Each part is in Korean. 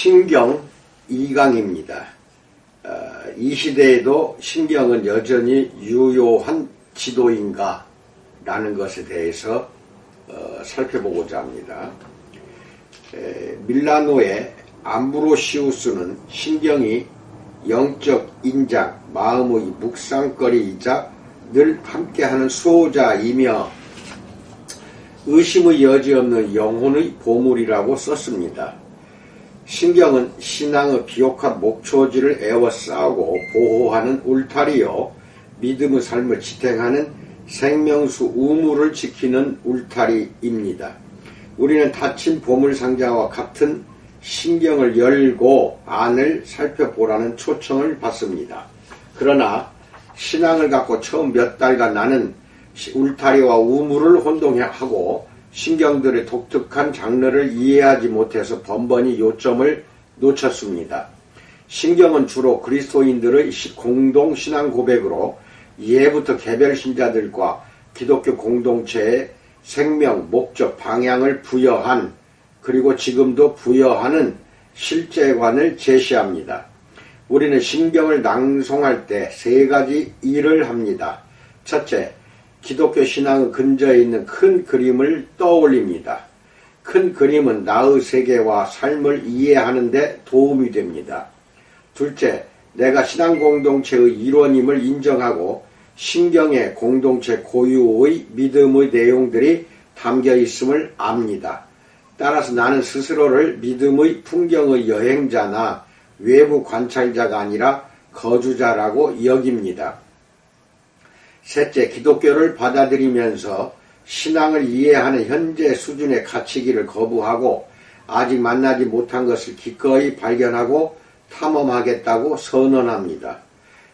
신경 2강입니다. 이 시대에도 신경은 여전히 유효한 지도인가? 라는 것에 대해서 살펴보고자 합니다. 밀라노의 암브로시우스는 신경이 영적 인장, 마음의 묵상거리이자 늘 함께하는 수호자이며 의심의 여지없는 영혼의 보물이라고 썼습니다. 신경은 신앙의 비옥한 목초지를 에워싸고 보호하는 울타리요, 믿음의 삶을 지탱하는 생명수 우물을 지키는 울타리입니다. 우리는 닫힌 보물상자와 같은 신경을 열고 안을 살펴보라는 초청을 받습니다. 그러나 신앙을 갖고 처음 몇 달간 나는 울타리와 우물을 혼동하고 신경들의 독특한 장르를 이해하지 못해서 번번이 요점을 놓쳤습니다. 신경은 주로 그리스도인들의 공동 신앙 고백으로 예부터 개별 신자들과 기독교 공동체의 생명, 목적, 방향을 부여한, 그리고 지금도 부여하는 실제관을 제시합니다. 우리는 신경을 낭송할 때 세 가지 일을 합니다. 첫째, 기독교 신앙의 근저에 있는 큰 그림을 떠올립니다. 큰 그림은 나의 세계와 삶을 이해하는 데 도움이 됩니다. 둘째, 내가 신앙 공동체의 일원임을 인정하고 신경의 공동체 고유의 믿음의 내용들이 담겨 있음을 압니다. 따라서 나는 스스로를 믿음의 풍경의 여행자나 외부 관찰자가 아니라 거주자라고 여깁니다. 셋째, 기독교를 받아들이면서 신앙을 이해하는 현재 수준의 가치기를 거부하고 아직 만나지 못한 것을 기꺼이 발견하고 탐험하겠다고 선언합니다.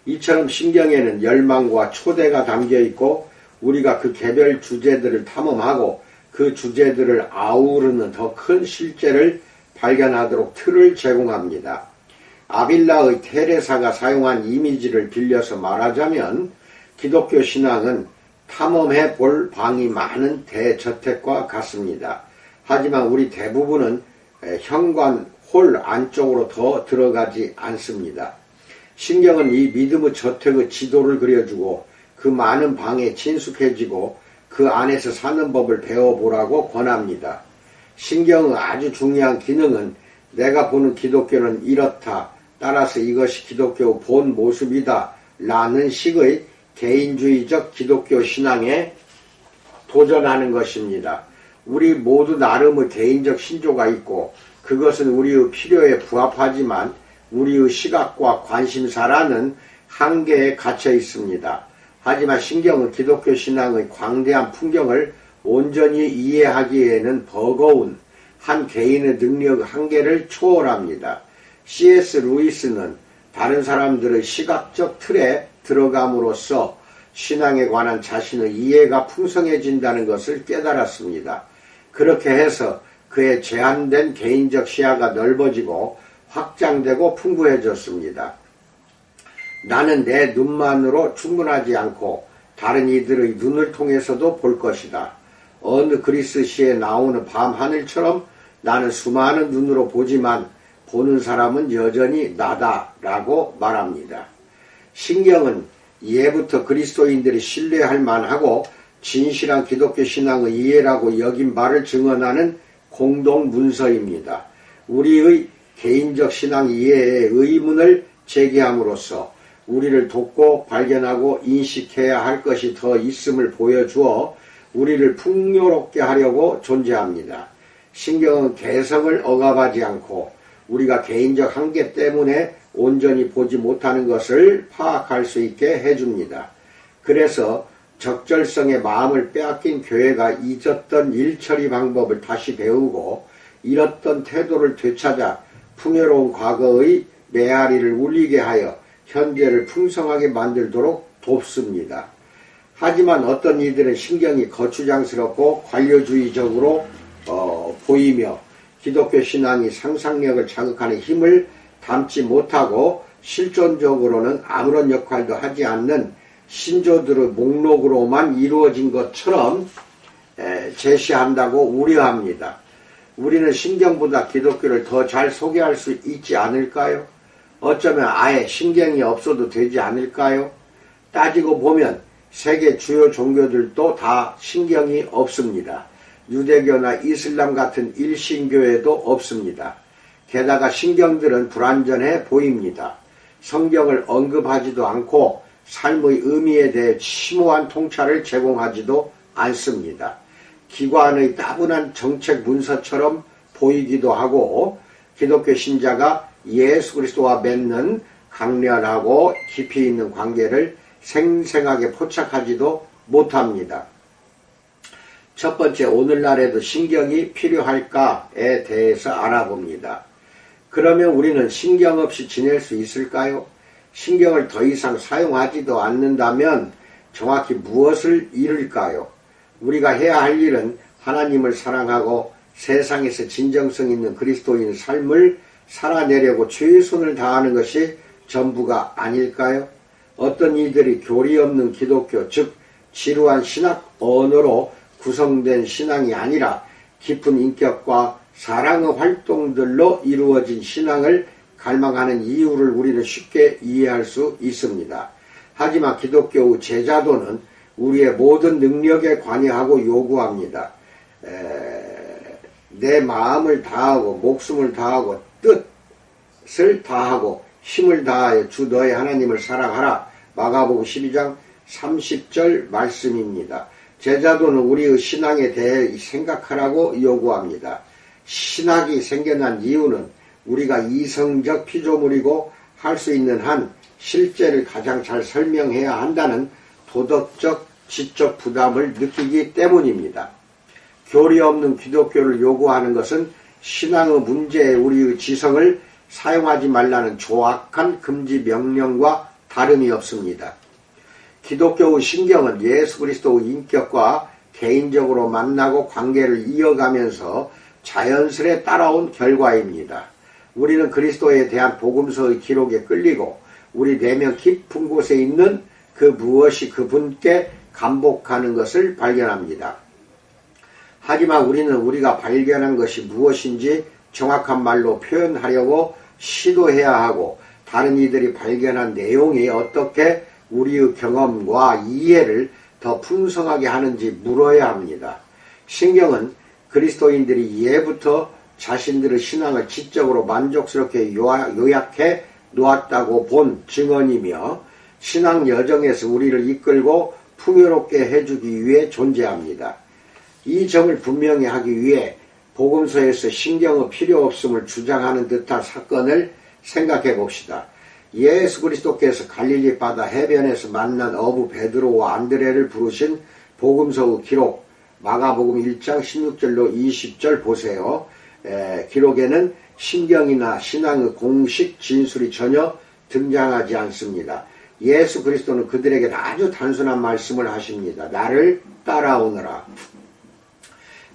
이처럼 신경에는 열망과 초대가 담겨 있고 우리가 그 개별 주제들을 탐험하고 그 주제들을 아우르는 더 큰 실제를 발견하도록 틀을 제공합니다. 아빌라의 테레사가 사용한 이미지를 빌려서 말하자면 기독교 신앙은 탐험해 볼 방이 많은 대저택과 같습니다. 하지만 우리 대부분은 현관 홀 안쪽으로 더 들어가지 않습니다. 신경은 이 믿음의 저택의 지도를 그려주고 그 많은 방에 친숙해지고 그 안에서 사는 법을 배워보라고 권합니다. 신경의 아주 중요한 기능은 내가 보는 기독교는 이렇다, 따라서 이것이 기독교의 본 모습이다 라는 식의 개인주의적 기독교 신앙에 도전하는 것입니다. 우리 모두 나름의 개인적 신조가 있고 그것은 우리의 필요에 부합하지만 우리의 시각과 관심사라는 한계에 갇혀 있습니다. 하지만 신경은 기독교 신앙의 광대한 풍경을 온전히 이해하기에는 버거운 한 개인의 능력 한계를 초월합니다. C.S. 루이스는 다른 사람들의 시각적 틀에 들어감으로써 신앙에 관한 자신의 이해가 풍성해진다는 것을 깨달았습니다. 그렇게 해서 그의 제한된 개인적 시야가 넓어지고 확장되고 풍부해졌습니다. 나는 내 눈만으로 충분하지 않고 다른 이들의 눈을 통해서도 볼 것이다. 어느 그리스 시에 나오는 밤하늘처럼 나는 수많은 눈으로 보지만 보는 사람은 여전히 나다라고 말합니다. 신경은 예부터 그리스도인들이 신뢰할 만하고 진실한 기독교 신앙의 이해라고 여긴 바를 증언하는 공동 문서입니다. 우리의 개인적 신앙 이해에 의문을 제기함으로써 우리를 돕고 발견하고 인식해야 할 것이 더 있음을 보여주어 우리를 풍요롭게 하려고 존재합니다. 신경은 개성을 억압하지 않고 우리가 개인적 한계 때문에 온전히 보지 못하는 것을 파악할 수 있게 해줍니다. 그래서 적절성의 마음을 빼앗긴 교회가 잊었던 일처리 방법을 다시 배우고 잃었던 태도를 되찾아 풍요로운 과거의 메아리를 울리게 하여 현재를 풍성하게 만들도록 돕습니다. 하지만 어떤 이들은 신경이 거추장스럽고 관료주의적으로 보이며 기독교 신앙이 상상력을 자극하는 힘을 담지 못하고 실존적으로는 아무런 역할도 하지 않는 신조들의 목록으로만 이루어진 것처럼 제시한다고 우려합니다. 우리는 신경보다 기독교를 더 잘 소개할 수 있지 않을까요? 어쩌면 아예 신경이 없어도 되지 않을까요? 따지고 보면 세계 주요 종교들도 다 신경이 없습니다. 유대교나 이슬람 같은 일신교에도 없습니다. 게다가 신경들은 불완전해 보입니다. 성경을 언급하지도 않고 삶의 의미에 대해 심오한 통찰을 제공하지도 않습니다. 기관의 따분한 정책 문서처럼 보이기도 하고 기독교 신자가 예수 그리스도와 맺는 강렬하고 깊이 있는 관계를 생생하게 포착하지도 못합니다. 첫 번째, 오늘날에도 신경이 필요할까에 대해서 알아봅니다. 그러면 우리는 신경 없이 지낼 수 있을까요? 신경을 더 이상 사용하지도 않는다면 정확히 무엇을 이룰까요? 우리가 해야 할 일은 하나님을 사랑하고 세상에서 진정성 있는 그리스도인 삶을 살아내려고 최선을 다하는 것이 전부가 아닐까요? 어떤 이들이 교리 없는 기독교, 즉 지루한 신학 언어로 구성된 신앙이 아니라 깊은 인격과 사랑의 활동들로 이루어진 신앙을 갈망하는 이유를 우리는 쉽게 이해할 수 있습니다. 하지만 기독교의 제자도는 우리의 모든 능력에 관여하고 요구합니다. 내 마음을 다하고 목숨을 다하고 뜻을 다하고 힘을 다하여 주 너의 하나님을 사랑하라. 마가복음 12장 30절 말씀입니다. 제자도는 우리의 신앙에 대해 생각하라고 요구합니다. 신학이 생겨난 이유는 우리가 이성적 피조물이고 할 수 있는 한 실제를 가장 잘 설명해야 한다는 도덕적, 지적 부담을 느끼기 때문입니다. 교리 없는 기독교를 요구하는 것은 신앙의 문제에 우리의 지성을 사용하지 말라는 조악한 금지 명령과 다름이 없습니다. 기독교의 신경은 예수 그리스도의 인격과 개인적으로 만나고 관계를 이어가면서 자연스레 따라온 결과입니다. 우리는 그리스도에 대한 복음서의 기록에 끌리고 우리 내면 깊은 곳에 있는 그 무엇이 그분께 감복하는 것을 발견합니다. 하지만 우리는 우리가 발견한 것이 무엇인지 정확한 말로 표현하려고 시도해야 하고 다른 이들이 발견한 내용이 어떻게 우리의 경험과 이해를 더 풍성하게 하는지 물어야 합니다. 신경은 그리스도인들이 예부터 자신들의 신앙을 지적으로 만족스럽게 요약해 놓았다고 본 증언이며 신앙 여정에서 우리를 이끌고 풍요롭게 해주기 위해 존재합니다. 이 점을 분명히 하기 위해 복음서에서 신경의 필요 없음을 주장하는 듯한 사건을 생각해 봅시다. 예수 그리스도께서 갈릴리 바다 해변에서 만난 어부 베드로와 안드레를 부르신 복음서의 기록 마가복음 1장 16절로 20절 보세요. 기록에는 신경이나 신앙의 공식 진술이 전혀 등장하지 않습니다. 예수 그리스도는 그들에게 아주 단순한 말씀을 하십니다. 나를 따라오너라.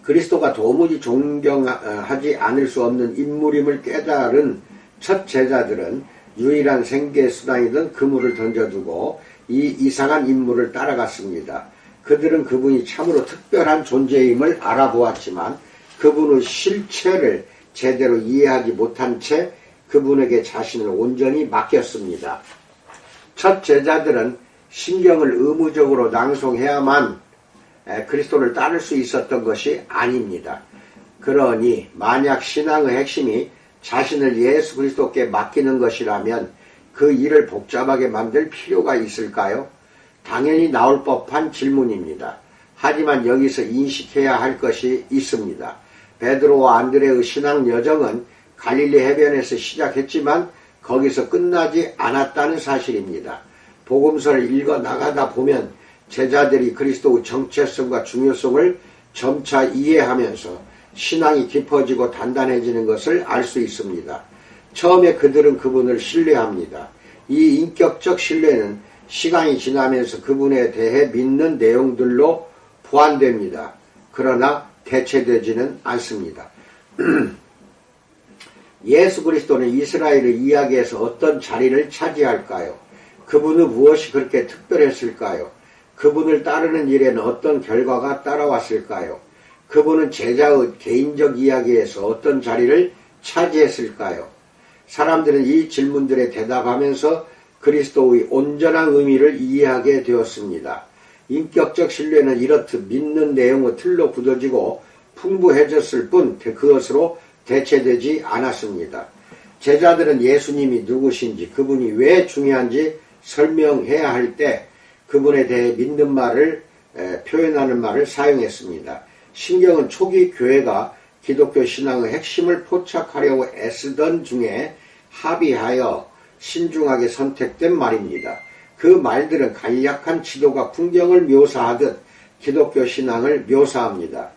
그리스도가 도무지 존경하지 않을 수 없는 인물임을 깨달은 첫 제자들은 유일한 생계 수단이던 그물을 던져두고 이 이상한 인물을 따라갔습니다. 그들은 그분이 참으로 특별한 존재임을 알아보았지만 그분의 실체를 제대로 이해하지 못한 채 그분에게 자신을 온전히 맡겼습니다. 첫 제자들은 신경을 의무적으로 낭송해야만 그리스도를 따를 수 있었던 것이 아닙니다. 그러니 만약 신앙의 핵심이 자신을 예수 그리스도께 맡기는 것이라면 그 일을 복잡하게 만들 필요가 있을까요? 당연히 나올 법한 질문입니다. 하지만 여기서 인식해야 할 것이 있습니다. 베드로와 안드레의 신앙 여정은 갈릴리 해변에서 시작했지만 거기서 끝나지 않았다는 사실입니다. 복음서를 읽어 나가다 보면 제자들이 그리스도의 정체성과 중요성을 점차 이해하면서 신앙이 깊어지고 단단해지는 것을 알 수 있습니다. 처음에 그들은 그분을 신뢰합니다. 이 인격적 신뢰는 시간이 지나면서 그분에 대해 믿는 내용들로 보완됩니다. 그러나 대체되지는 않습니다. 예수 그리스도는 이스라엘의 이야기에서 어떤 자리를 차지할까요? 그분은 무엇이 그렇게 특별했을까요? 그분을 따르는 일에는 어떤 결과가 따라왔을까요? 그분은 제자의 개인적 이야기에서 어떤 자리를 차지했을까요? 사람들은 이 질문들에 대답하면서 그리스도의 온전한 의미를 이해하게 되었습니다. 인격적 신뢰는 이렇듯 믿는 내용의 틀로 굳어지고 풍부해졌을 뿐 그것으로 대체되지 않았습니다. 제자들은 예수님이 누구신지 그분이 왜 중요한지 설명해야 할 때 그분에 대해 믿는 말을 표현하는 말을 사용했습니다. 신경은 초기 교회가 기독교 신앙의 핵심을 포착하려고 애쓰던 중에 합의하여 신중하게 선택된 말입니다. 그 말들은 간략한 지도가 풍경을 묘사하듯 기독교 신앙을 묘사합니다.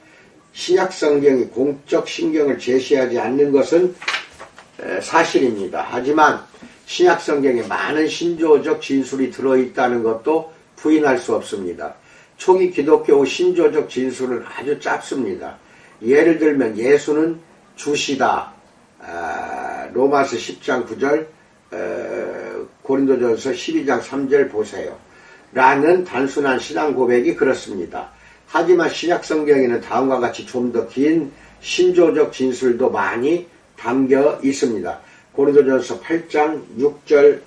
신약 성경이 공적 신경을 제시하지 않는 것은 사실입니다. 하지만 신약 성경에 많은 신조적 진술이 들어있다는 것도 부인할 수 없습니다. 초기 기독교의 신조적 진술은 아주 짧습니다. 예를 들면 예수는 주시다, 로마서 10장 9절, 고린도전서 12장 3절 보세요. 라는 단순한 신앙 고백이 그렇습니다. 하지만 신약 성경에는 다음과 같이 좀 더 긴 신조적 진술도 많이 담겨 있습니다. 고린도전서 8장 6절에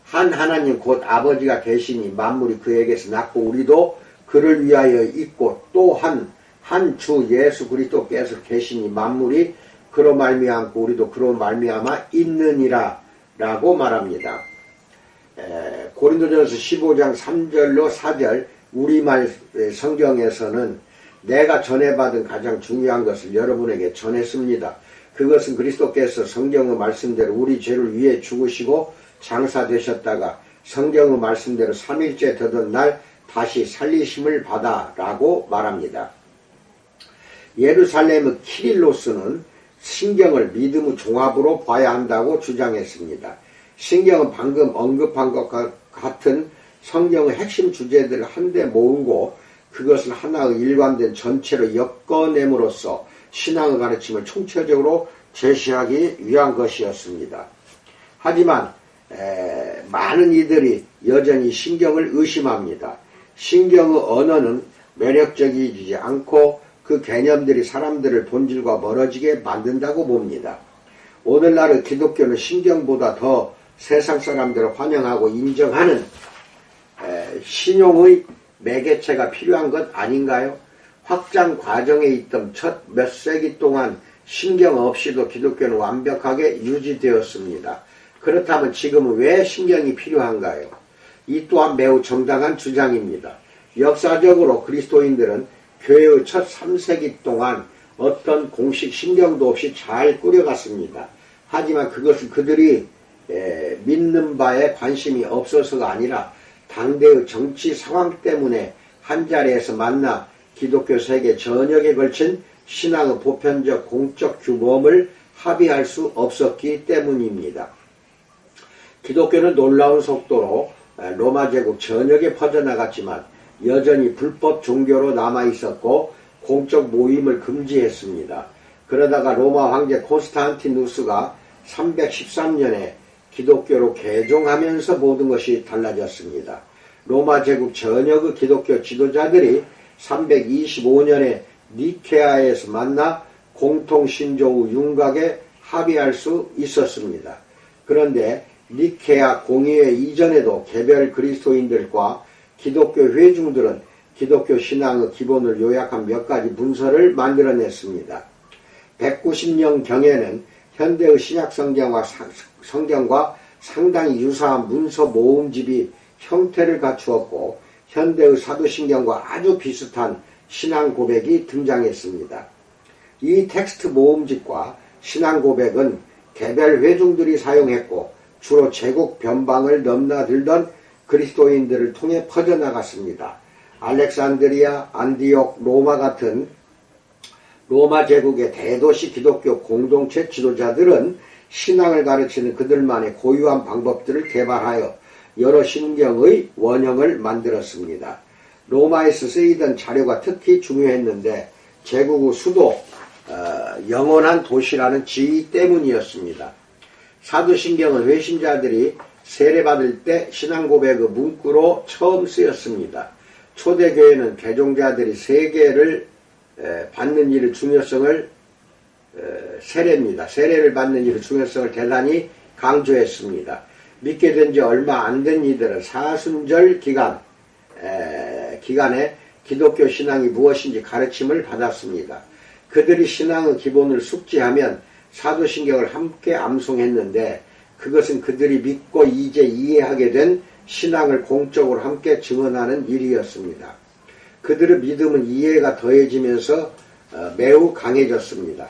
한 하나님 곧 아버지가 계시니 만물이 그에게서 났고 우리도 그를 위하여 있고 또 한 주 예수 그리스도께서 계시니 만물이 그로 말미암고 우리도 그로 말미암아 있느니라 라고 말합니다. 고린도전서 15장 3절로 4절 우리말 성경에서는 내가 전해받은 가장 중요한 것을 여러분에게 전했습니다. 그것은 그리스도께서 성경의 말씀대로 우리 죄를 위해 죽으시고 장사되셨다가 성경의 말씀대로 3일째 되던 날 다시 살리심을 받아 라고 말합니다. 예루살렘의 키릴로스는 신경을 믿음의 종합으로 봐야 한다고 주장했습니다. 신경은 방금 언급한 것 같은 성경의 핵심 주제들을 한데 모으고 그것을 하나의 일관된 전체로 엮어냄으로써 신앙의 가르침을 총체적으로 제시하기 위한 것이었습니다. 하지만 많은 이들이 여전히 신경을 의심합니다. 신경의 언어는 매력적이지 않고 그 개념들이 사람들을 본질과 멀어지게 만든다고 봅니다. 오늘날의 기독교는 신경보다 더 세상 사람들을 환영하고 인정하는 신용의 매개체가 필요한 것 아닌가요? 확장 과정에 있던 첫 몇 세기 동안 신경 없이도 기독교는 완벽하게 유지되었습니다. 그렇다면 지금은 왜 신경이 필요한가요? 이 또한 매우 정당한 주장입니다. 역사적으로 그리스도인들은 교회의 첫 3세기 동안 어떤 공식 신경도 없이 잘 꾸려갔습니다. 하지만 그것은 그들이 믿는 바에 관심이 없어서가 아니라 당대의 정치 상황 때문에 한자리에서 만나 기독교 세계 전역에 걸친 신앙의 보편적 공적 규범을 합의할 수 없었기 때문입니다. 기독교는 놀라운 속도로 로마 제국 전역에 퍼져나갔지만 여전히 불법 종교로 남아있었고 공적 모임을 금지했습니다. 그러다가 로마 황제 콘스탄티누스가 313년에 기독교로 개종하면서 모든 것이 달라졌습니다. 로마 제국 전역의 기독교 지도자들이 325년에 니케아에서 만나 공통신조의 윤곽에 합의할 수 있었습니다. 그런데 니케아 공의회 이전에도 개별 그리스도인들과 기독교 회중들은 기독교 신앙의 기본을 요약한 몇 가지 문서를 만들어냈습니다. 190년경에는 현대의 신약 성경과 상당히 유사한 문서 모음집이 형태를 갖추었고 현대의 사도신경과 아주 비슷한 신앙 고백이 등장했습니다. 이 텍스트 모음집과 신앙 고백은 개별 회중들이 사용했고 주로 제국 변방을 넘나들던 그리스도인들을 통해 퍼져나갔습니다. 알렉산드리아, 안디옥, 로마 같은 로마 제국의 대도시 기독교 공동체 지도자들은 신앙을 가르치는 그들만의 고유한 방법들을 개발하여 여러 신경의 원형을 만들었습니다. 로마에서 쓰이던 자료가 특히 중요했는데 제국의 수도, 영원한 도시라는 지위 때문이었습니다. 사도신경은 회신자들이 세례받을 때 신앙고백의 문구로 처음 쓰였습니다. 초대교회는 개종자들이 세례를 받는 일의 중요성을 세례입니다. 세례를 받는 일의 중요성을 대단히 강조했습니다. 믿게 된 지 얼마 안 된 이들은 사순절 기간에 기독교 신앙이 무엇인지 가르침을 받았습니다. 그들이 신앙의 기본을 숙지하면 사도신경을 함께 암송했는데 그것은 그들이 믿고 이제 이해하게 된 신앙을 공적으로 함께 증언하는 일이었습니다. 그들의 믿음은 이해가 더해지면서 매우 강해졌습니다.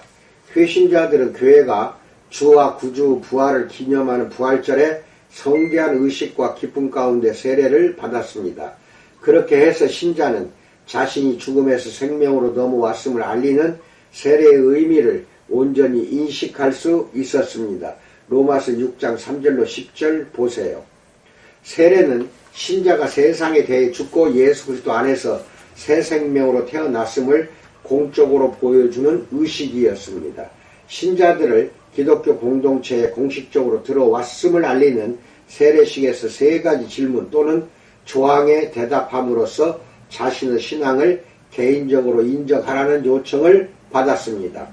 회신자들은 교회가 주와 구주 부활을 기념하는 부활절에 성대한 의식과 기쁨 가운데 세례를 받았습니다. 그렇게 해서 신자는 자신이 죽음에서 생명으로 넘어왔음을 알리는 세례의 의미를 온전히 인식할 수 있었습니다. 로마서 6장 3절로 10절 보세요. 세례는 신자가 세상에 대해 죽고 예수 그리스도 안에서 새 생명으로 태어났음을 공적으로 보여주는 의식이었습니다. 신자들을 기독교 공동체에 공식적으로 들어왔음을 알리는 세례식에서 세 가지 질문 또는 조항에 대답함으로써 자신의 신앙을 개인적으로 인정하라는 요청을 받았습니다.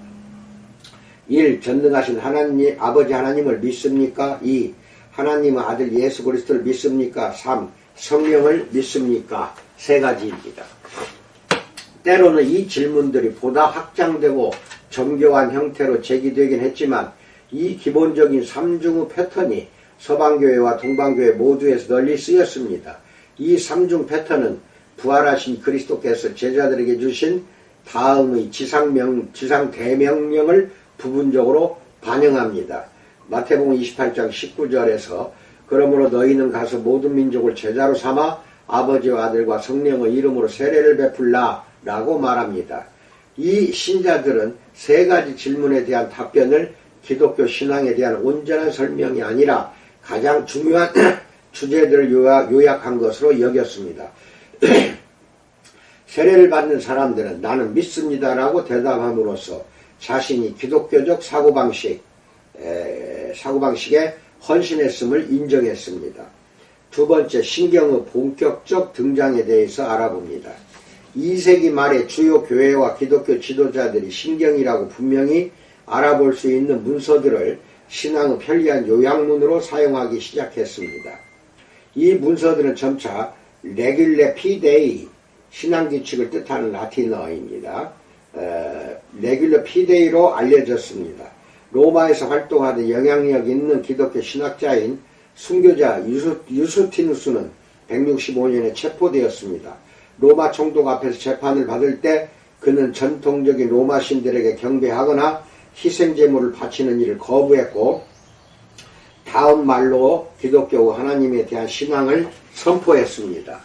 1. 전능하신 하나님, 아버지 하나님을 믿습니까? 2. 하나님의 아들 예수 그리스도를 믿습니까? 3. 성령을 믿습니까? 세 가지입니다. 때로는 이 질문들이 보다 확장되고 정교한 형태로 제기되긴 했지만 이 기본적인 삼중의 패턴이 서방교회와 동방교회 모두에서 널리 쓰였습니다. 이 삼중 패턴은 부활하신 그리스도께서 제자들에게 주신 다음의 지상 대명령을 부분적으로 반영합니다. 마태복음 28장 19절에서 그러므로 너희는 가서 모든 민족을 제자로 삼아 아버지와 아들과 성령의 이름으로 세례를 베풀라 라고 말합니다. 이 신자들은 세 가지 질문에 대한 답변을 기독교 신앙에 대한 온전한 설명이 아니라 가장 중요한 주제들을 요약한 것으로 여겼습니다. 세례를 받는 사람들은 나는 믿습니다 라고 대답함으로써 자신이 기독교적 사고방식에 헌신했음을 인정했습니다. 두 번째, 신경의 본격적 등장에 대해서 알아봅니다. 2세기 말에 주요 교회와 기독교 지도자들이 신경이라고 분명히 알아볼 수 있는 문서들을 신앙의 편리한 요약문으로 사용하기 시작했습니다. 이 문서들은 점차 레귤레 피데이, 신앙규칙을 뜻하는 라틴어입니다. 레귤레 피데이로 알려졌습니다. 로마에서 활동하던 영향력 있는 기독교 신학자인 순교자 유스티누스는 165년에 체포되었습니다. 로마 총독 앞에서 재판을 받을 때 그는 전통적인 로마 신들에게 경배하거나 희생제물을 바치는 일을 거부했고 다음 말로 기독교 하나님에 대한 신앙을 선포했습니다.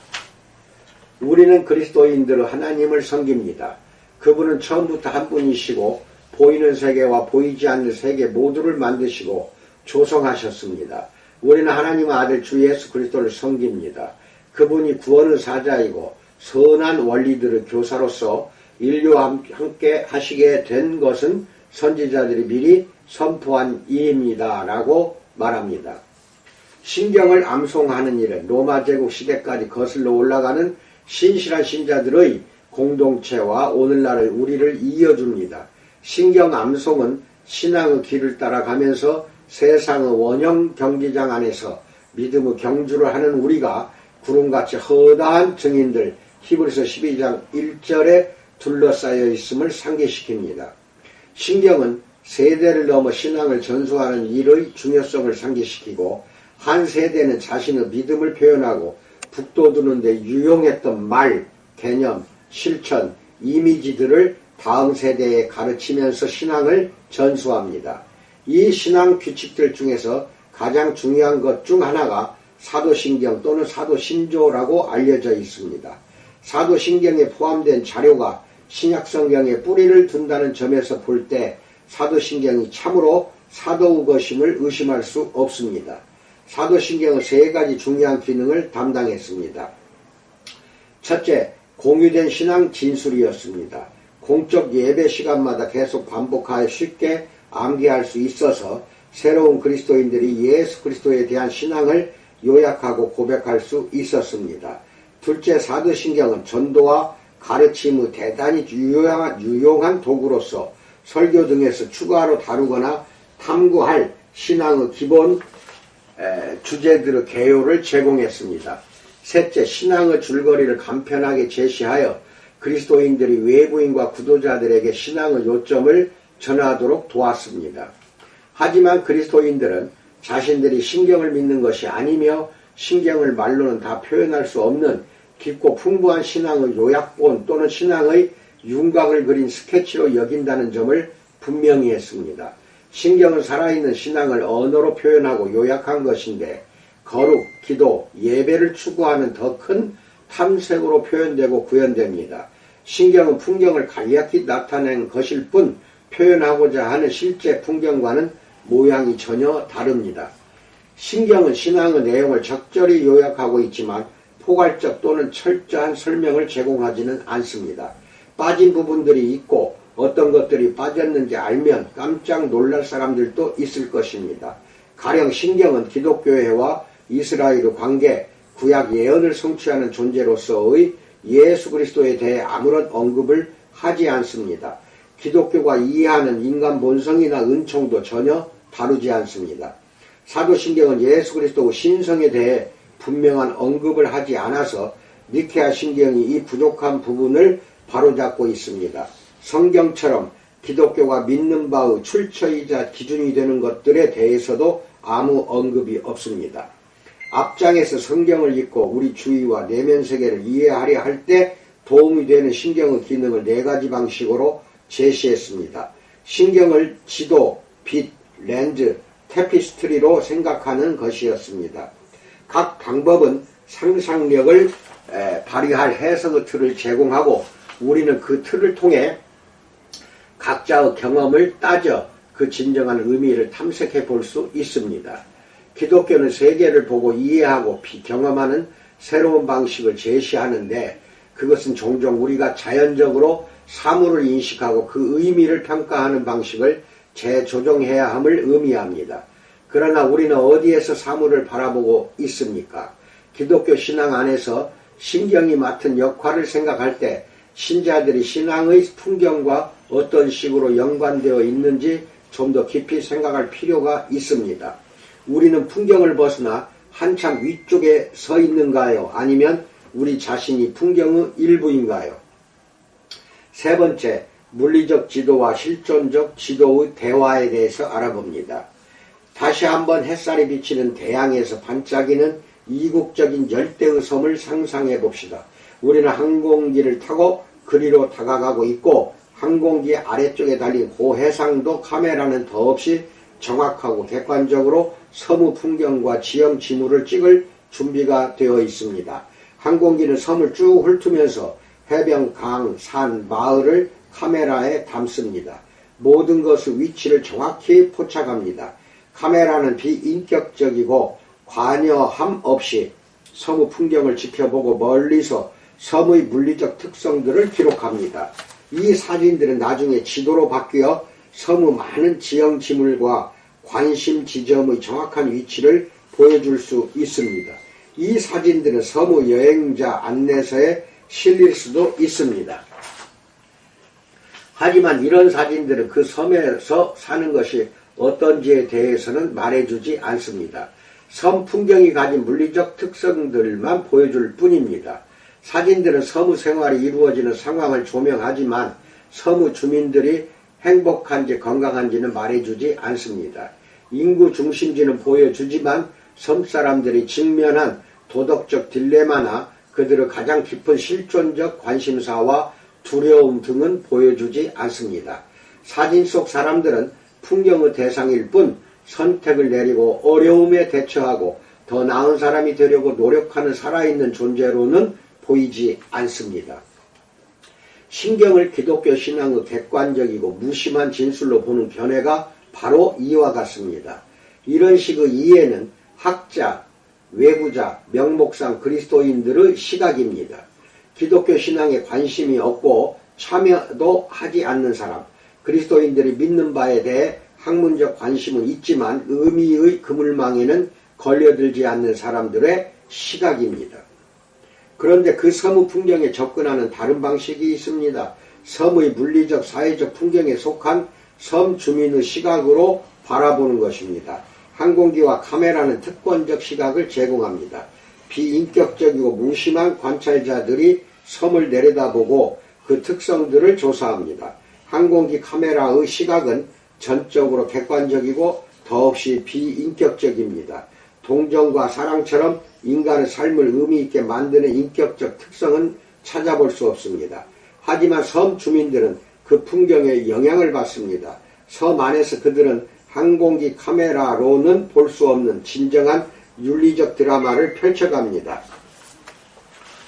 우리는 그리스도인들의 하나님을 섬깁니다. 그분은 처음부터 한 분이시고 보이는 세계와 보이지 않는 세계 모두를 만드시고 조성하셨습니다. 우리는 하나님의 아들 주 예수 그리스도를 섬깁니다. 그분이 구원의 사자이고 선한 원리들의 교사로서 인류와 함께 하시게 된 것은 선지자들이 미리 선포한 일입니다. 라고 말합니다. 신경을 암송하는 일은 로마 제국 시대까지 거슬러 올라가는 신실한 신자들의 공동체와 오늘날의 우리를 이어줍니다. 신경 암송은 신앙의 길을 따라가면서 세상의 원형 경기장 안에서 믿음의 경주를 하는 우리가 구름같이 허다한 증인들 히브리서 12장 1절에 둘러싸여 있음을 상기시킵니다. 신경은 세대를 넘어 신앙을 전수하는 일의 중요성을 상기시키고 한 세대는 자신의 믿음을 표현하고 북돋우는 데 유용했던 말, 개념, 실천, 이미지들을 다음 세대에 가르치면서 신앙을 전수합니다. 이 신앙 규칙들 중에서 가장 중요한 것 중 하나가 사도신경 또는 사도신조라고 알려져 있습니다. 사도신경에 포함된 자료가 신약성경에 뿌리를 둔다는 점에서 볼 때 사도신경이 참으로 사도의 것임을 의심할 수 없습니다. 사도신경은 세 가지 중요한 기능을 담당했습니다. 첫째, 공유된 신앙 진술이었습니다. 공적 예배 시간마다 계속 반복하여 쉽게 암기할 수 있어서 새로운 그리스도인들이 예수 그리스도에 대한 신앙을 요약하고 고백할 수 있었습니다. 둘째, 사도신경은 전도와 가르침의 대단히 유용한 도구로서 설교 등에서 추가로 다루거나 탐구할 신앙의 기본 주제들의 개요를 제공했습니다. 셋째, 신앙의 줄거리를 간편하게 제시하여 그리스도인들이 외부인과 구도자들에게 신앙의 요점을 전하도록 도왔습니다. 하지만 그리스도인들은 자신들이 신경을 믿는 것이 아니며 신경을 말로는 다 표현할 수 없는 깊고 풍부한 신앙의 요약본 또는 신앙의 윤곽을 그린 스케치로 여긴다는 점을 분명히 했습니다. 신경은 살아있는 신앙을 언어로 표현하고 요약한 것인데 거룩, 기도, 예배를 추구하는 더 큰 탐색으로 표현되고 구현됩니다. 신경은 풍경을 간략히 나타낸 것일 뿐 표현하고자 하는 실제 풍경과는 모양이 전혀 다릅니다. 신경은 신앙의 내용을 적절히 요약하고 있지만 포괄적 또는 철저한 설명을 제공하지는 않습니다. 빠진 부분들이 있고 어떤 것들이 빠졌는지 알면 깜짝 놀랄 사람들도 있을 것입니다. 가령 신경은 기독교회와 이스라엘의 관계, 구약 예언을 성취하는 존재로서의 예수 그리스도에 대해 아무런 언급을 하지 않습니다. 기독교가 이해하는 인간 본성이나 은총도 전혀 다루지 않습니다. 사도신경은 예수 그리스도의 신성에 대해 분명한 언급을 하지 않아서 니케아 신경이 이 부족한 부분을 바로잡고 있습니다. 성경처럼 기독교가 믿는 바의 출처이자 기준이 되는 것들에 대해서도 아무 언급이 없습니다. 앞장에서 성경을 읽고 우리 주위와 내면 세계를 이해하려 할 때 도움이 되는 신경의 기능을 4가지 방식으로 제시했습니다. 신경을 지도, 빛, 렌즈, 테피스트리로 생각하는 것이었습니다. 각 방법은 상상력을 발휘할 해석의 틀을 제공하고 우리는 그 틀을 통해 각자의 경험을 따져 그 진정한 의미를 탐색해 볼 수 있습니다. 기독교는 세계를 보고 이해하고 경험하는 새로운 방식을 제시하는데 그것은 종종 우리가 자연적으로 사물을 인식하고 그 의미를 평가하는 방식을 재조정해야 함을 의미합니다. 그러나 우리는 어디에서 사물을 바라보고 있습니까? 기독교 신앙 안에서 신경이 맡은 역할을 생각할 때 신자들이 신앙의 풍경과 어떤 식으로 연관되어 있는지 좀 더 깊이 생각할 필요가 있습니다. 우리는 풍경을 벗어나 한참 위쪽에 서 있는가요? 아니면 우리 자신이 풍경의 일부인가요? 세 번째, 물리적 지도와 실존적 지도의 대화에 대해서 알아봅니다. 다시 한번 햇살이 비치는 대양에서 반짝이는 이국적인 열대의 섬을 상상해 봅시다. 우리는 항공기를 타고 그리로 다가가고 있고 항공기 아래쪽에 달린 고해상도 카메라는 더없이 정확하고 객관적으로 섬의 풍경과 지형 지물을 찍을 준비가 되어 있습니다. 항공기는 섬을 쭉 훑으면서 해변, 강, 산, 마을을 카메라에 담습니다. 모든 것의 위치를 정확히 포착합니다. 카메라는 비인격적이고 관여함 없이 섬의 풍경을 지켜보고 멀리서 섬의 물리적 특성들을 기록합니다. 이 사진들은 나중에 지도로 바뀌어 섬의 많은 지형 지물과 관심 지점의 정확한 위치를 보여줄 수 있습니다. 이 사진들은 섬의 여행자 안내서에 실릴 수도 있습니다. 하지만 이런 사진들은 그 섬에서 사는 것이 어떤지에 대해서는 말해주지 않습니다. 섬 풍경이 가진 물리적 특성들만 보여줄 뿐입니다. 사진들은 섬의 생활이 이루어지는 상황을 조명하지만 섬의 주민들이 행복한지 건강한지는 말해주지 않습니다. 인구 중심지는 보여주지만 섬 사람들이 직면한 도덕적 딜레마나 그들의 가장 깊은 실존적 관심사와 두려움 등은 보여주지 않습니다. 사진 속 사람들은 풍경의 대상일 뿐 선택을 내리고 어려움에 대처하고 더 나은 사람이 되려고 노력하는 살아있는 존재로는 보이지 않습니다. 신경을 기독교 신앙의 객관적이고 무심한 진술로 보는 견해가 바로 이와 같습니다. 이런 식의 이해는 학자, 외부자, 명목상 그리스도인들의 시각입니다. 기독교 신앙에 관심이 없고 참여도 하지 않는 사람, 그리스도인들이 믿는 바에 대해 학문적 관심은 있지만 의미의 그물망에는 걸려들지 않는 사람들의 시각입니다. 그런데 그 섬의 풍경에 접근하는 다른 방식이 있습니다. 섬의 물리적, 사회적 풍경에 속한 섬 주민의 시각으로 바라보는 것입니다. 항공기와 카메라는 특권적 시각을 제공합니다. 비인격적이고 무심한 관찰자들이 섬을 내려다보고 그 특성들을 조사합니다. 항공기 카메라의 시각은 전적으로 객관적이고 더없이 비인격적입니다. 동정과 사랑처럼 인간의 삶을 의미있게 만드는 인격적 특성은 찾아볼 수 없습니다. 하지만 섬 주민들은 그 풍경에 영향을 받습니다. 섬 안에서 그들은 항공기 카메라로는 볼 수 없는 진정한 윤리적 드라마를 펼쳐갑니다.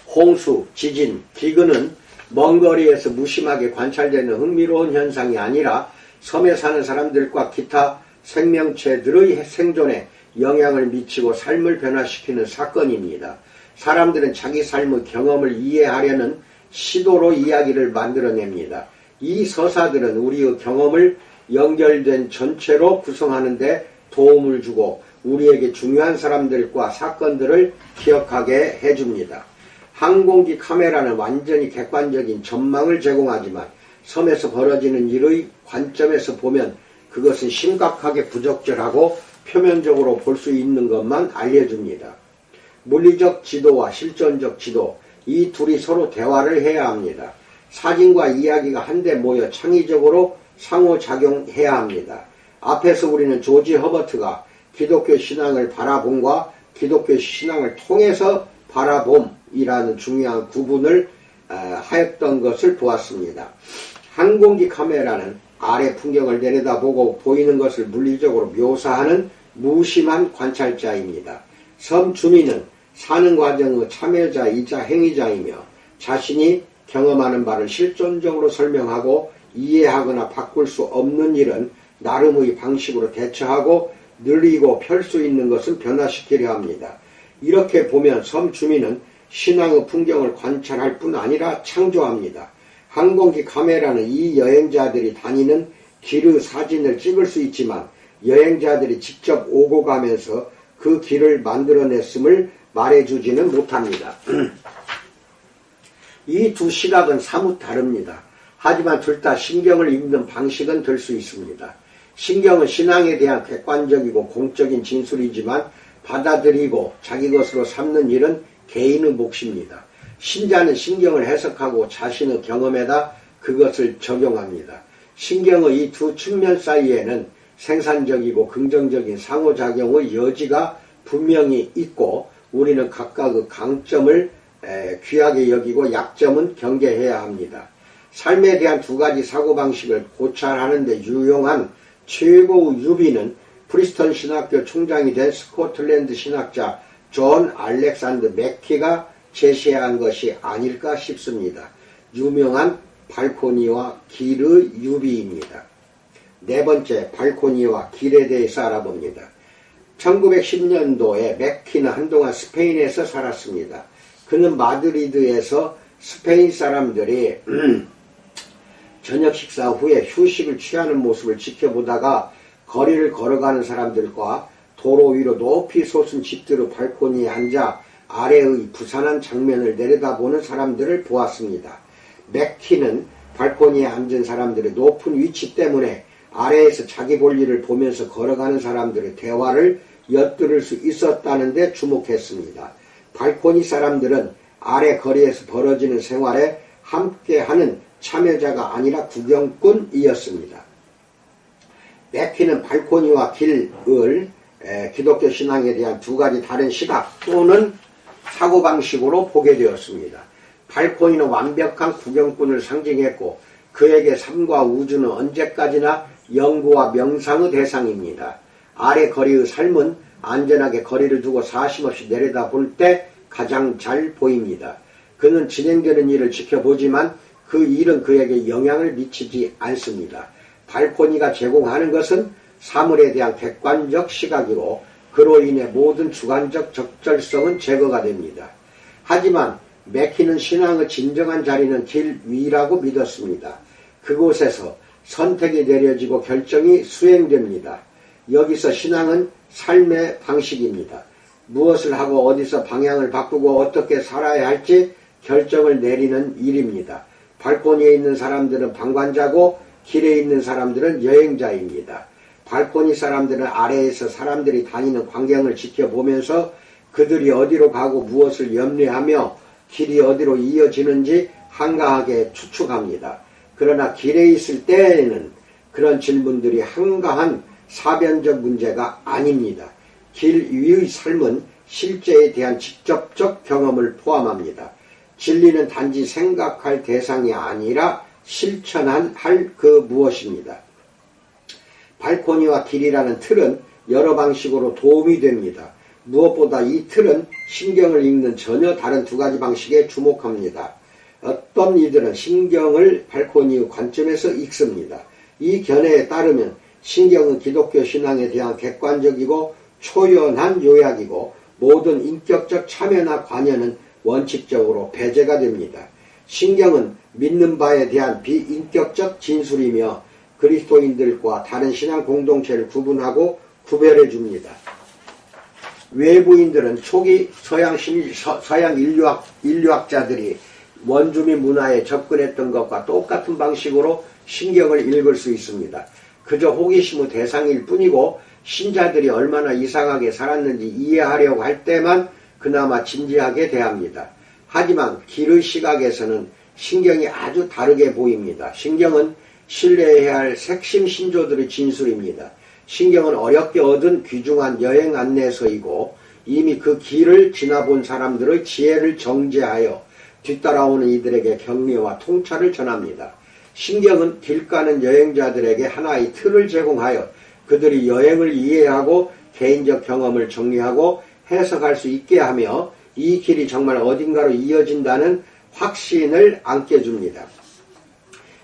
홍수, 지진, 기근은 먼 거리에서 무심하게 관찰되는 흥미로운 현상이 아니라 섬에 사는 사람들과 기타 생명체들의 생존에 영향을 미치고 삶을 변화시키는 사건입니다. 사람들은 자기 삶의 경험을 이해하려는 시도로 이야기를 만들어냅니다. 이 서사들은 우리의 경험을 연결된 전체로 구성하는 데 도움을 주고 우리에게 중요한 사람들과 사건들을 기억하게 해줍니다. 항공기 카메라는 완전히 객관적인 전망을 제공하지만 섬에서 벌어지는 일의 관점에서 보면 그것은 심각하게 부적절하고 표면적으로 볼 수 있는 것만 알려줍니다. 물리적 지도와 실존적 지도, 이 둘이 서로 대화를 해야 합니다. 사진과 이야기가 한데 모여 창의적으로 상호작용해야 합니다. 앞에서 우리는 조지 허버트가 기독교 신앙을 바라봄과 기독교 신앙을 통해서 바라봄이라는 중요한 구분을 하였던 것을 보았습니다. 항공기 카메라는 아래 풍경을 내려다보고 보이는 것을 물리적으로 묘사하는 무심한 관찰자입니다. 섬 주민은 사는 과정의 참여자이자 행위자이며 자신이 경험하는 바를 실존적으로 설명하고 이해하거나 바꿀 수 없는 일은 나름의 방식으로 대처하고 늘리고 펼 수 있는 것은 변화시키려 합니다. 이렇게 보면 섬 주민은 신앙의 풍경을 관찰할 뿐 아니라 창조합니다. 항공기 카메라는 이 여행자들이 다니는 길의 사진을 찍을 수 있지만 여행자들이 직접 오고 가면서 그 길을 만들어냈음을 말해주지는 못합니다. 이 두 시각은 사뭇 다릅니다. 하지만 둘 다 신경을 읽는 방식은 될 수 있습니다. 신경은 신앙에 대한 객관적이고 공적인 진술이지만 받아들이고 자기 것으로 삼는 일은 개인의 몫입니다. 신자는 신경을 해석하고 자신의 경험에다 그것을 적용합니다. 신경의 이 두 측면 사이에는 생산적이고 긍정적인 상호작용의 여지가 분명히 있고 우리는 각각의 강점을 귀하게 여기고 약점은 경계해야 합니다. 삶에 대한 두 가지 사고방식을 고찰하는 데 유용한 최고의 유비는 프리스턴 신학교 총장이 된 스코틀랜드 신학자 존 알렉산더 맥키가 제시한 것이 아닐까 싶습니다. 유명한 발코니와 길의 유비입니다. 네 번째, 발코니와 길에 대해서 알아봅니다. 1910년도에 맥키는 한동안 스페인에서 살았습니다. 그는 마드리드에서 스페인 사람들이 저녁 식사 후에 휴식을 취하는 모습을 지켜보다가 거리를 걸어가는 사람들과 도로 위로 높이 솟은 집들의 발코니에 앉아 아래의 부산한 장면을 내려다보는 사람들을 보았습니다. 맥키는 발코니에 앉은 사람들의 높은 위치 때문에 아래에서 자기 볼일을 보면서 걸어가는 사람들의 대화를 엿들을 수 있었다는 데 주목했습니다. 발코니 사람들은 아래 거리에서 벌어지는 생활에 함께하는 참여자가 아니라 구경꾼이었습니다. 맥키는 발코니와 길을 기독교 신앙에 대한 두 가지 다른 시각 또는 사고방식으로 보게 되었습니다. 발코니는 완벽한 구경꾼을 상징했고 그에게 삶과 우주는 언제까지나 연구와 명상의 대상입니다. 아래 거리의 삶은 안전하게 거리를 두고 사심없이 내려다볼 때 가장 잘 보입니다. 그는 진행되는 일을 지켜보지만 그 일은 그에게 영향을 미치지 않습니다. 발코니가 제공하는 것은 사물에 대한 객관적 시각이고 그로 인해 모든 주관적 적절성은 제거가 됩니다. 하지만 맥키는 신앙의 진정한 자리는 길 위라고 믿었습니다. 그곳에서 선택이 내려지고 결정이 수행됩니다. 여기서 신앙은 삶의 방식입니다. 무엇을 하고 어디서 방향을 바꾸고 어떻게 살아야 할지 결정을 내리는 일입니다. 발코니에 있는 사람들은 방관자고 길에 있는 사람들은 여행자입니다. 발코니 사람들은 아래에서 사람들이 다니는 광경을 지켜보면서 그들이 어디로 가고 무엇을 염려하며 길이 어디로 이어지는지 한가하게 추측합니다. 그러나 길에 있을 때에는 그런 질문들이 한가한 사변적 문제가 아닙니다. 길 위의 삶은 실제에 대한 직접적 경험을 포함합니다. 진리는 단지 생각할 대상이 아니라 실천할 그 무엇입니다. 발코니와 길이라는 틀은 여러 방식으로 도움이 됩니다. 무엇보다 이 틀은 신경을 읽는 전혀 다른 두 가지 방식에 주목합니다. 어떤 이들은 신경을 발코니의 관점에서 읽습니다. 이 견해에 따르면 신경은 기독교 신앙에 대한 객관적이고 초연한 요약이고 모든 인격적 참여나 관여는 원칙적으로 배제가 됩니다. 신경은 믿는 바에 대한 비인격적 진술이며 그리스도인들과 다른 신앙 공동체를 구분하고 구별해 줍니다. 외부인들은 초기 서양 인류학자들이 원주민 문화에 접근했던 것과 똑같은 방식으로 신경을 읽을 수 있습니다. 그저 호기심의 대상일 뿐이고 신자들이 얼마나 이상하게 살았는지 이해하려고 할 때만 그나마 진지하게 대합니다. 하지만 길의 시각에서는 신경이 아주 다르게 보입니다. 신경은 신뢰해야 할 핵심 신조들의 진술입니다. 신경은 어렵게 얻은 귀중한 여행 안내서이고 이미 그 길을 지나본 사람들의 지혜를 정제하여 뒤따라오는 이들에게 격려와 통찰을 전합니다. 신경은 길 가는 여행자들에게 하나의 틀을 제공하여 그들이 여행을 이해하고 개인적 경험을 정리하고 해석할 수 있게 하며 이 길이 정말 어딘가로 이어진다는 확신을 안겨줍니다.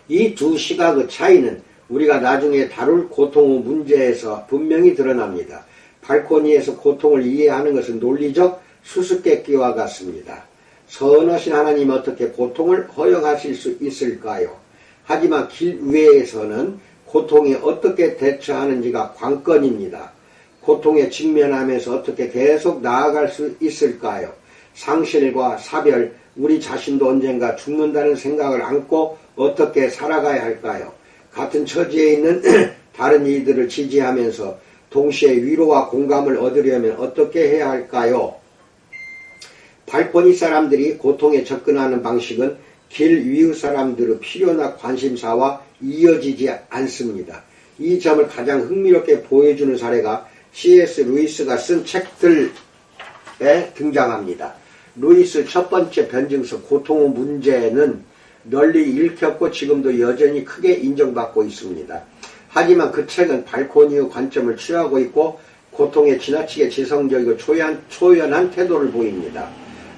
이 두 시각의 차이는 우리가 나중에 다룰 고통의 문제에서 분명히 드러납니다. 발코니에서 고통을 이해하는 것은 논리적 수수께끼와 같습니다. 선하신 하나님 어떻게 고통을 허용하실 수 있을까요? 하지만 길 위에서는 고통에 어떻게 대처하는지가 관건입니다. 고통에 직면하면서 어떻게 계속 나아갈 수 있을까요? 상실과 사별, 우리 자신도 언젠가 죽는다는 생각을 안고 어떻게 살아가야 할까요? 같은 처지에 있는 다른 이들을 지지하면서 동시에 위로와 공감을 얻으려면 어떻게 해야 할까요? 발코니 사람들이 고통에 접근하는 방식은 길 위의 사람들의 필요나 관심사와 이어지지 않습니다. 이 점을 가장 흥미롭게 보여주는 사례가 C.S. 루이스가 쓴 책들에 등장합니다. 루이스 첫 번째 변증서 고통의 문제는 널리 읽혔고 지금도 여전히 크게 인정받고 있습니다. 하지만 그 책은 발코니의 관점을 취하고 있고 고통에 지나치게 지성적이고 초연한 태도를 보입니다.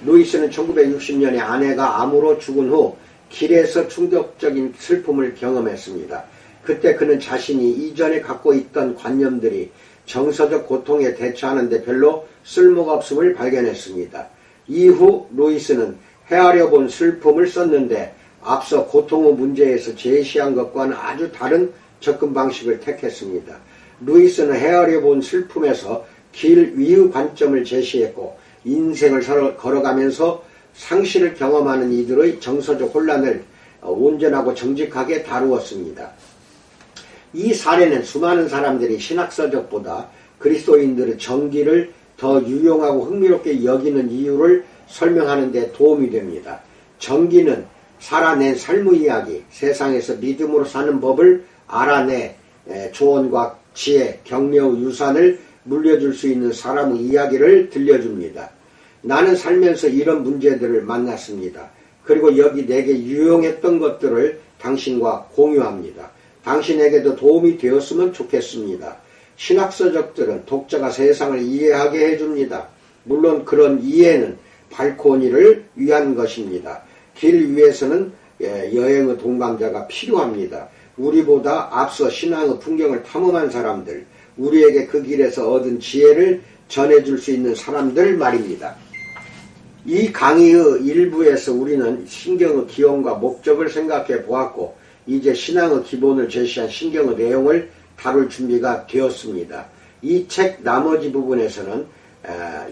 루이스는 1960년에 아내가 암으로 죽은 후 길에서 충격적인 슬픔을 경험했습니다. 그때 그는 자신이 이전에 갖고 있던 관념들이 정서적 고통에 대처하는 데 별로 쓸모가 없음을 발견했습니다. 이후 루이스는 헤아려 본 슬픔을 썼는데 앞서 고통의 문제에서 제시한 것과는 아주 다른 접근 방식을 택했습니다. 루이스는 헤아려 본 슬픔에서 길 위의 관점을 제시했고 인생을 걸어가면서 상실을 경험하는 이들의 정서적 혼란을 온전하고 정직하게 다루었습니다. 이 사례는 수많은 사람들이 신학서적보다 그리스도인들의 정기를 더 유용하고 흥미롭게 여기는 이유를 설명하는 데 도움이 됩니다. 정기는 살아낸 삶의 이야기, 세상에서 믿음으로 사는 법을 알아내 조언과 지혜, 격려의 유산을 물려줄 수 있는 사람의 이야기를 들려줍니다. 나는 살면서 이런 문제들을 만났습니다. 그리고 여기 내게 유용했던 것들을 당신과 공유합니다. 당신에게도 도움이 되었으면 좋겠습니다. 신학서적들은 독자가 세상을 이해하게 해줍니다. 물론 그런 이해는 발코니를 위한 것입니다. 길 위에서는 여행의 동반자가 필요합니다. 우리보다 앞서 신앙의 풍경을 탐험한 사람들, 우리에게 그 길에서 얻은 지혜를 전해줄 수 있는 사람들 말입니다. 이 강의의 일부에서 우리는 신경의 기원과 목적을 생각해 보았고 이제 신앙의 기본을 제시한 신경의 내용을 다룰 준비가 되었습니다. 이 책 나머지 부분에서는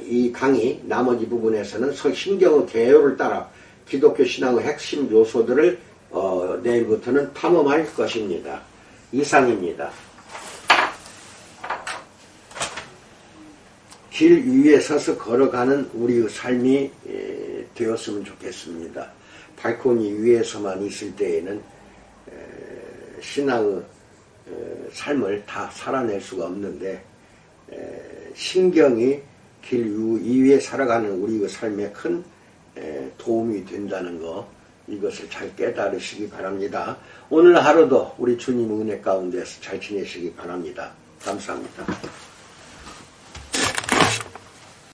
이 강의 나머지 부분에서는 신경의 개요를 따라 기독교 신앙의 핵심 요소들을 내일부터는 탐험할 것입니다. 이상입니다. 길 위에 서서 걸어가는 우리의 삶이 되었으면 좋겠습니다. 발코니 위에서만 있을 때에는 신앙의 삶을 다 살아낼 수가 없는데 신경이 길 위에 살아가는 우리의 삶에 큰 도움이 된다는 거, 이것을 잘 깨달으시기 바랍니다. 오늘 하루도 우리 주님 은혜 가운데서 잘 지내시기 바랍니다. 감사합니다.